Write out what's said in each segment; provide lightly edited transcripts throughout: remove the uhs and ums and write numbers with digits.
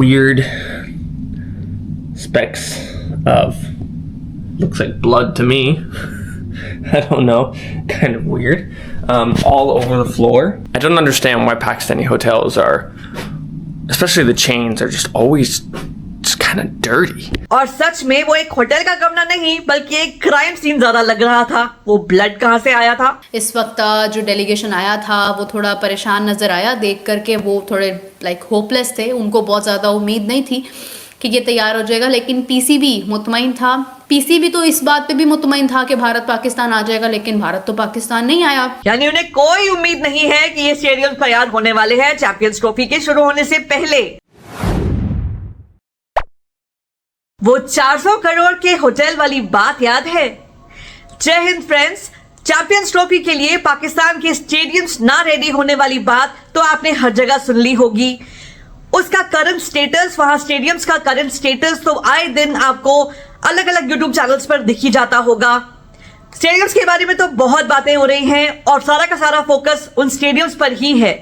weird specks of, looks like blood to me. I don't know, kind of weird. All over the floor. I don't understand why Pakistani hotels are, especially the chains, are just always just kind of dirty. और सच में वो एक hotel का कमरा नहीं बल्कि एक crime scene ज्यादा लग रहा था। वो ब्लड कहाँ से आया था? इस वक्त जो डेलीगेशन आया था वो थोड़ा परेशान नजर आया, देख करके वो थोड़े होपलेस थे। उनको बहुत ज़्यादा उम्मीद नहीं थी कि ये तैयार हो जाएगा, लेकिन पीसीबी मुतमईन था। पीसीबी तो इस बात पे भी मुतमईन था कि भारत पाकिस्तान आ जाएगा, लेकिन भारत तो पाकिस्तान नहीं आया। यानी उन्हें कोई उम्मीद नहीं है कि ये स्टेडियम तैयार होने वाले हैं चैंपियंस ट्रॉफी के शुरू होने से पहले। वो 400 करोड़ के होटल वाली बात याद है? जय हिंद फ्रेंड्स। चैंपियंस ट्रॉफी के लिए पाकिस्तान के स्टेडियम्स ना रेडी होने वाली बात तो आपने हर जगह सुन ली होगी। उसका करंट स्टेटस, वहां स्टेडियम्स का करंट स्टेटस तो आए दिन आपको अलग अलग यूट्यूब चैनल्स पर दिख ही जाता होगा। स्टेडियम्स के बारे में तो बहुत बातें हो रही हैं और सारा का सारा फोकस उन स्टेडियम्स पर ही है।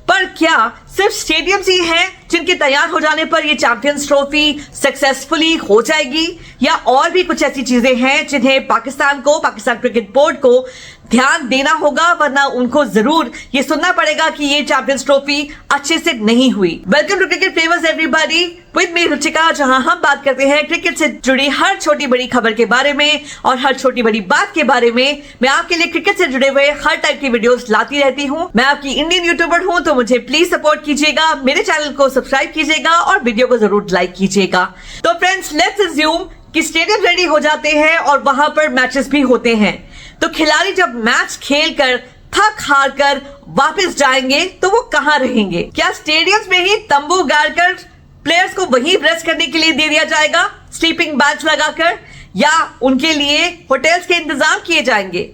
पर क्या सिर्फ स्टेडियम्स ही हैं जिनके तैयार हो जाने पर ये चैंपियंस ट्रॉफी सक्सेसफुली हो जाएगी, या और भी कुछ ऐसी चीजें हैं जिन्हें पाकिस्तान क्रिकेट बोर्ड को ध्यान देना होगा, वरना उनको जरूर ये सुनना पड़ेगा कि ये चैंपियंस ट्रॉफी अच्छे से नहीं हुई। Welcome to cricket famous everybody with me Ruchika, जहां हम बात करते हैं क्रिकेट से जुड़ी हर छोटी बड़ी खबर के बारे में और हर छोटी बड़ी बात के बारे में। मैं आपके लिए क्रिकेट से जुड़े हुए हर टाइप की वीडियोस लाती रहती हूं। मैं आपकी इंडियन यूट्यूबर हूं, तो मुझे प्लीज सपोर्ट कीजिएगा, मेरे चैनल को सब्सक्राइब कीजिएगा और वीडियो को जरूर लाइक कीजिएगा। तो फ्रेंड्स, लेट्स अज्यूम कि स्टेडियम रेडी हो जाते हैं और वहां पर मैचेस भी होते हैं। तो खिलाड़ी जब मैच खेलकर थक हार कर वापस जाएंगे तो वो कहां रहेंगे? क्या स्टेडियम्स में ही तंबू गाड़कर प्लेयर्स को वहीं रेस्ट करने के लिए दे दिया जाएगा, स्लीपिंग बैग्स लगाकर, या उनके लिए होटल्स के इंतजाम किए जाएंगे?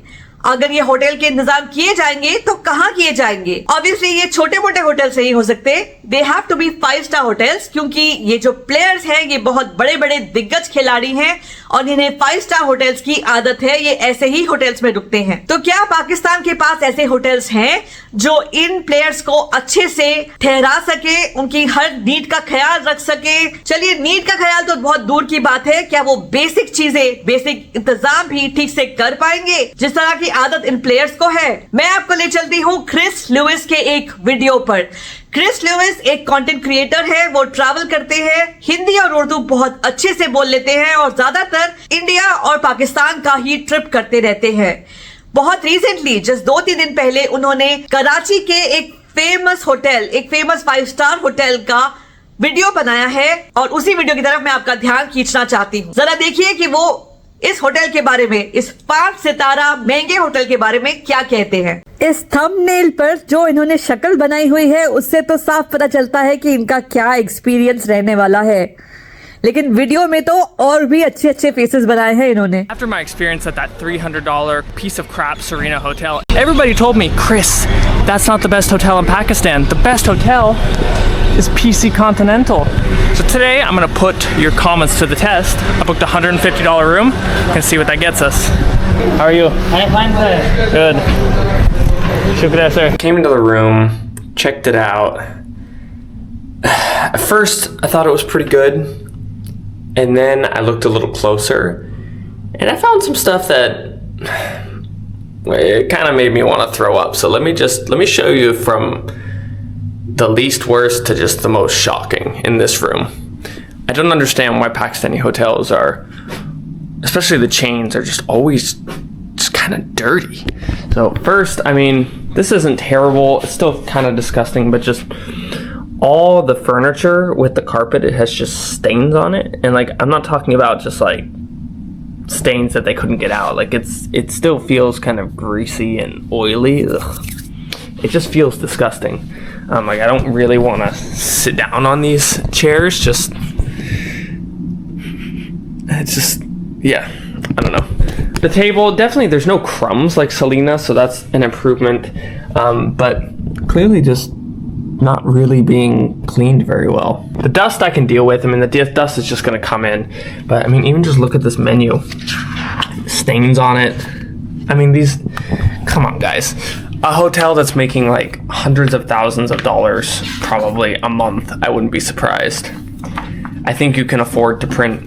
अगर ये होटल के इंतजाम किए जाएंगे तो कहां किए जाएंगे? ऑब्वियसली ये छोटे मोटे होटल्स नहीं हो सकते, they have to be 5 star hotels, क्योंकि ये जो प्लेयर्स हैं ये बहुत बड़े बड़े दिग्गज खिलाड़ी हैं और इन्हें 5 स्टार होटल्स की आदत है, ये ऐसे ही होटल्स में रुकते हैं। तो क्या पाकिस्तान के पास ऐसे होटल्स हैं जो इन प्लेयर्स को अच्छे से ठहरा सके, उनकी हर नीड का ख्याल रख सके? चलिए, नीड का ख्याल तो बहुत दूर की बात है, क्या वो बेसिक चीजें, बेसिक इंतजाम भी ठीक से कर पाएंगे जिस तरह की आदत इन प्लेयर्स को है? मैं आपको ले चलती हूं क्रिस लुइस के एक वीडियो पर। क्रिस लुइस एक कंटेंट क्रिएटर है, वो ट्रैवल करते हैं, हिंदी और उर्दू बहुत अच्छे से बोल लेते हैं और ज्यादातर इंडिया और पाकिस्तान का ही ट्रिप करते रहते हैं। बहुत रिसेंटली, जस्ट 2-3 दिन पहले, उन्होंने कराची के एक फेमस होटल, एक फेमस 5 स्टार होटल का वीडियो बनाया है और उसी वीडियो की तरफ मैं आपका ध्यान खींचना चाहती हूँ। जरा देखिए कि वो इस होटल के बारे में, इस 5 सितारा महंगे होटल के बारे में क्या कहते हैं। इस थंबनेल पर जो इन्होंने शक्ल बनाई हुई है उससे तो साफ पता चलता है कि इनका क्या एक्सपीरियंस रहने वाला है, लेकिन वीडियो में तो और भी अच्छे अच्छे फेसेस बनाए हैं इन्होंने। After my experience at that $300 piece of crap Serena hotel, everybody told me, Chris, that's not the best hotel in Pakistan. The best hotel is PC Continental. So today I'm going to put your comments to the test. I booked a $150 room and see what that gets us. How are you? I'm fine, sir. Good. Shukriya, sir. Came into the room, checked it out. At first, I thought it was pretty good. And then I looked a little closer and I found some stuff that it kind of made me want to throw up. So let me show you from the least worst to just the most shocking in this room. I don't understand why Pakistani hotels are, especially the chains, are just always just kind of dirty. So first, I mean, this isn't terrible. It's still kind of disgusting, but just all the furniture with the carpet, it has just stains on it. And like, I'm not talking about just like stains that they couldn't get out. Like it still feels kind of greasy and oily. Ugh. It just feels disgusting. Like, I don't really want to sit down on these chairs. It's just, yeah, I don't know. The table, definitely there's no crumbs like Selena, so that's an improvement. But clearly just not really being cleaned very well. The dust I can deal with. I mean, the dust is just going to come in. But I mean, even just look at this menu. Stains on it. I mean, come on, guys. A hotel that's making like hundreds of thousands of dollars probably a month, I wouldn't be surprised. I think you can afford to print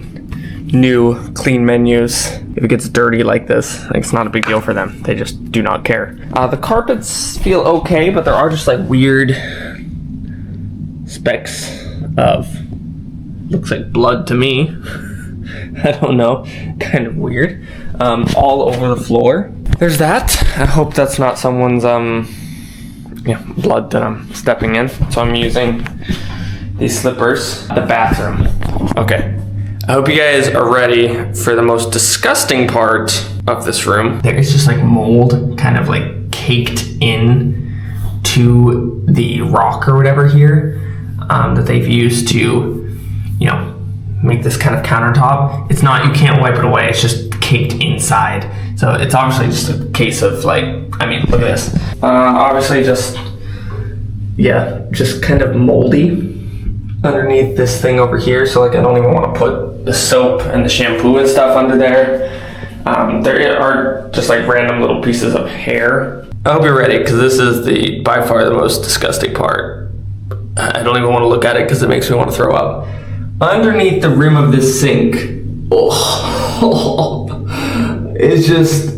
new clean menus. If it gets dirty like this, like, it's not a big deal for them. They just do not care. The carpets feel okay, but there are just like weird specks of, looks like blood to me. I don't know, kind of weird. All over the floor. There's that. I hope that's not someone's blood that I'm stepping in. So I'm using these slippers. The bathroom. Okay. I hope you guys are ready for the most disgusting part of this room. There is just like mold kind of like caked in to the rock or whatever here that they've used to, make this kind of countertop. It's not, you can't wipe it away. It's just caked inside. So it's obviously just a case of look at this. Obviously just kind of moldy underneath this thing over here. So I don't even want to put the soap and the shampoo and stuff under there. There are just like random little pieces of hair. I hope you're ready, because this is by far the most disgusting part. I don't even want to look at it because it makes me want to throw up. Underneath the rim of this sink, it's just,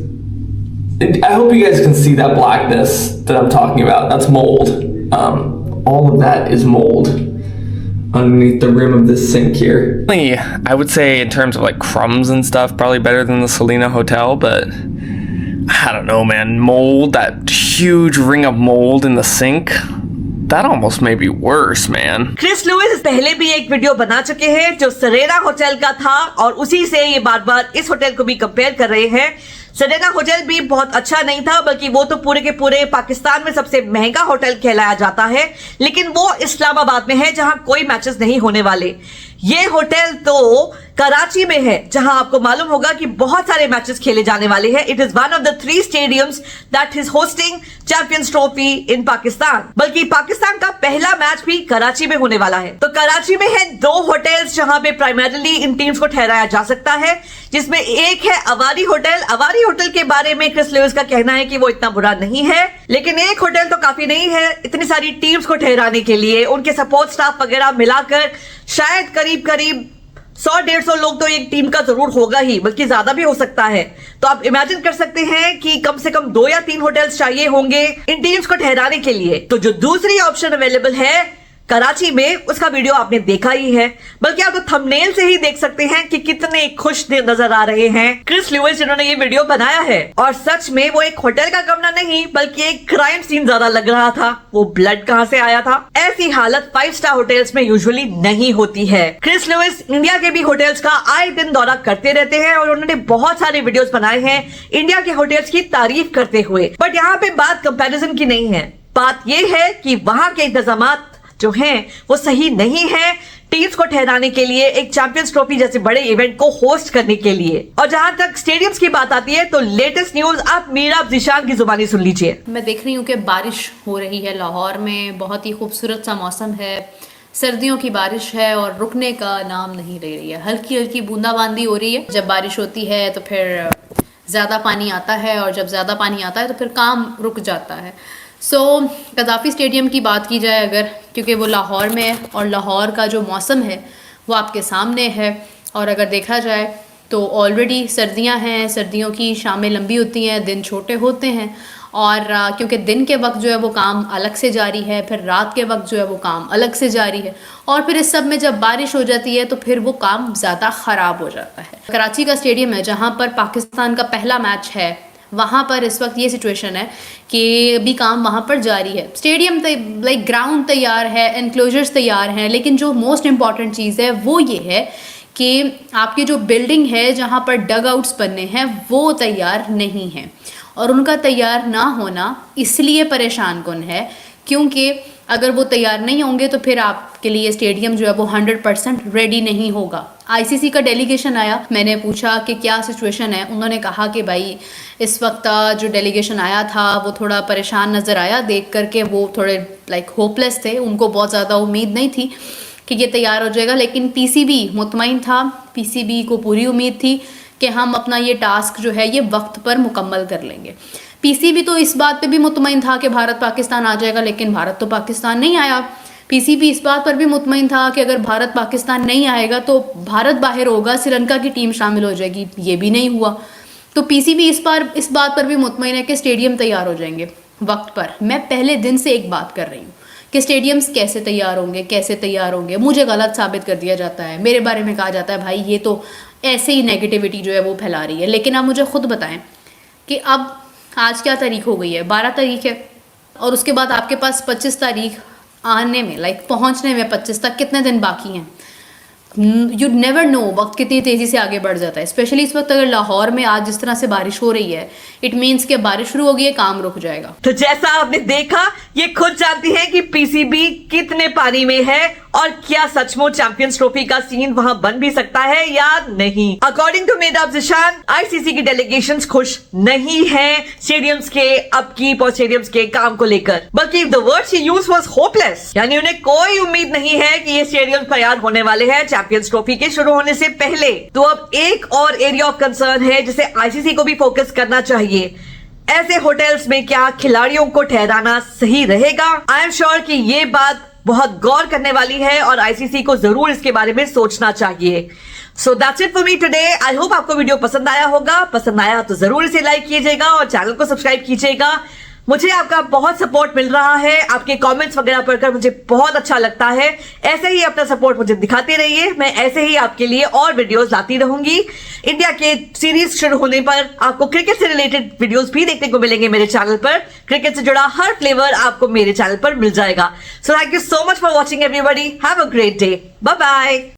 I hope you guys can see that blackness that I'm talking about. That's mold. All of that is mold underneath the rim of this sink here. I would say in terms of like crumbs and stuff, probably better than the Selina Hotel, but I don't know, man. Mold, that huge ring of mold in the sink, that almost may be worse, man. Chris Lewis पहले भी एक video बना चुके हैं जो सरेना hotel का था, और उसी से ये बार बार इस होटल को भी कंपेयर कर रहे हैं। सरेना होटल भी बहुत अच्छा नहीं था, बल्कि वो तो पूरे के पूरे पाकिस्तान में सबसे महंगा होटल कहलाया जाता है, लेकिन वो इस्लामाबाद में है जहां कोई मैचेस नहीं होने वाले। ये होटल तो कराची में है, जहां आपको मालूम होगा कि बहुत सारे मैचेस खेले जाने वाले हैं। It is one of the 3 stadiums that is hosting champions trophy in Pakistan, बल्कि पाकिस्तान का पहला मैच भी कराची में होने वाला है। तो कराची में है 2 होटल्स जहां पे प्राइमरीली इन टीम्स को ठहराया जा सकता है, जिसमें एक है अवारी होटल। अवारी होटल के बारे में क्रिस लुइस का कहना है कि वो इतना बुरा नहीं है, लेकिन एक होटल तो काफी नहीं है इतनी सारी टीम्स को ठहराने के लिए। उनके सपोर्ट स्टाफ वगैरह मिलाकर शायद करीब 100-150 लोग तो एक टीम का जरूर होगा ही, बल्कि ज्यादा भी हो सकता है। तो आप इमेजिन कर सकते हैं कि कम से कम 2 या 3 होटल्स चाहिए होंगे इन टीम्स को ठहराने के लिए। तो जो दूसरी ऑप्शन अवेलेबल है कराची में, उसका वीडियो आपने देखा ही है, बल्कि आप तो थंबनेल से ही देख सकते हैं कि कितने खुश नजर आ रहे हैं क्रिस लुइस जिन्होंने ये वीडियो बनाया है। और सच में वो एक होटल का कमरा नहीं, बल्कि एक क्राइम सीन ज्यादा लग रहा था। वो ब्लड कहां से आया था? ऐसी हालत 5 स्टार होटल्स में यूजुअली नहीं होती है। क्रिस लुइस इंडिया के भी होटल्स का आए दिन दौरा करते रहते हैं, और उन्होंने बहुत सारे वीडियोस बनाए हैं इंडिया के होटल्स की तारीफ करते हुए। बट यहाँ पे बात कंपैरिजन की नहीं है, बात यह है कि वहां के इंतजामात जो हैं वो सही नहीं है टीम्स को ठहराने के लिए, एक चैंपियंस ट्रॉफी जैसे बड़े इवेंट को होस्ट करने के लिए। और जहां तक स्टेडियम्स की बात आती है, तो लेटेस्ट न्यूज आप मीरा ज़ीशान की जुबानी सुन लीजिए। मैं देख रही हूँ कि बारिश हो रही है लाहौर में, बहुत ही खूबसूरत सा मौसम है, सर्दियों की बारिश है और रुकने का नाम नहीं ले रही है। हल्की हल्की बूंदाबांदी हो रही है। जब बारिश होती है तो फिर ज़्यादा पानी आता है, और जब ज़्यादा पानी आता है तो फिर काम रुक जाता है। कदाफ़ी स्टेडियम की बात की जाए अगर, क्योंकि वो लाहौर में है और लाहौर का जो मौसम है वो आपके सामने है, और अगर देखा जाए तो ऑलरेडी सर्दियां हैं, सर्दियों की शामें लंबी होती हैं, दिन छोटे होते हैं, और क्योंकि दिन के वक्त जो है वो काम अलग से जारी है, फिर रात के वक्त जो है वो काम अलग से जारी है, और फिर इस सब में जब बारिश हो जाती है तो फिर वो काम ज़्यादा ख़राब हो जाता है। कराची का स्टेडियम है जहाँ पर पाकिस्तान का पहला मैच है, वहाँ पर इस वक्त ये सिचुएशन है कि अभी काम वहाँ पर जारी है। स्टेडियम लाइक ग्राउंड तैयार है, एनक्लोजर्स तैयार हैं, लेकिन जो मोस्ट इम्पॉर्टेंट चीज़ है वो ये है कि आपकी जो बिल्डिंग है जहाँ पर डग आउट्स बनने हैं वो तैयार नहीं है, और उनका तैयार ना होना इसलिए परेशान कुन है क्योंकि अगर वो तैयार नहीं होंगे तो फिर आपके लिए स्टेडियम जो है वो 100% रेडी नहीं होगा। आईसीसी का डेलीगेशन आया, मैंने पूछा कि क्या सिचुएशन है, उन्होंने कहा कि भाई इस वक्त जो डेलीगेशन आया था वो थोड़ा परेशान नज़र आया, देख करके वो थोड़े लाइक होपलेस थे, उनको बहुत ज़्यादा उम्मीद नहीं थी कि ये तैयार हो जाएगा, लेकिन पीसीबी मुतमईन था, पीसीबी को पूरी उम्मीद थी कि हम अपना ये टास्क जो है ये वक्त पर मुकम्मल कर लेंगे। पीसीबी तो इस बात पे भी मुतमईन था कि भारत पाकिस्तान आ जाएगा, लेकिन भारत तो पाकिस्तान नहीं आया। पीसीबी इस बात पर भी मुतमईन था कि अगर भारत पाकिस्तान नहीं आएगा तो भारत बाहर होगा, श्रीलंका की टीम शामिल हो जाएगी। ये भी नहीं हुआ। तो पीसीबी इस बात पर भी मुतमईन है कि स्टेडियम तैयार हो जाएंगे वक्त पर। मैं पहले दिन से एक बात कर रही हूँ कि स्टेडियम्स कैसे तैयार होंगे। मुझे गलत साबित कर दिया जाता है, मेरे बारे में कहा जाता है भाई ये तो ऐसे ही नेगेटिविटी जो है वो फैला रही है। लेकिन आप मुझे खुद बताएं कि अब आज क्या तारीख हो गई है, 12 तारीख है, और उसके बाद आपके पास 25 तारीख आने में पहुंचने में 25 तक कितने दिन बाकी हैं। यू नेवर नो वक्त कितनी तेज़ी से आगे बढ़ जाता है। स्पेशली इस वक्त अगर लाहौर में आज जिस तरह से बारिश हो रही है, इट मीन्स कि बारिश शुरू होगी है, काम रुक जाएगा। तो जैसा आपने देखा, ये खुद जानती है कि पीसीबी कितने पानी में है और क्या सचमुच चैंपियंस ट्रॉफी का सीन वहां बन भी सकता है या नहीं। According to Mehtab Zeeshan, ICC की डेलीगेशंस खुश नहीं है स्टेडियम्स के अपकीप और स्टेडियम्स के काम को लेकर, बल्कि the word she used was hopeless, यानी उन्हें कोई उम्मीद नहीं है कि ये स्टेडियम तैयार होने वाले हैं चैंपियंस ट्रॉफी के शुरू होने से पहले। तो अब एक और एरिया ऑफ कंसर्न है जिसे आईसीसी को भी फोकस करना चाहिए। ऐसे होटल्स में क्या खिलाड़ियों को ठहराना सही रहेगा? आई एम श्योर कि ये बात बहुत गौर करने वाली है और आईसीसी को जरूर इसके बारे में सोचना चाहिए। So that's it for me today. I hope आपको वीडियो पसंद आया होगा। पसंद आया तो जरूर इसे लाइक कीजिएगा और चैनल को सब्सक्राइब कीजिएगा। मुझे आपका बहुत सपोर्ट मिल रहा है, आपके कमेंट्स वगैरह पढ़कर मुझे बहुत अच्छा लगता है। ऐसे ही अपना सपोर्ट मुझे दिखाते रहिए, मैं ऐसे ही आपके लिए और वीडियोस लाती रहूंगी। इंडिया के सीरीज शुरू होने पर आपको क्रिकेट से रिलेटेड वीडियोस भी देखने को मिलेंगे मेरे चैनल पर। क्रिकेट से जुड़ा हर फ्लेवर आपको मेरे चैनल पर मिल जाएगा। So thank you so much for watching everybody. Have a great day. Bye bye.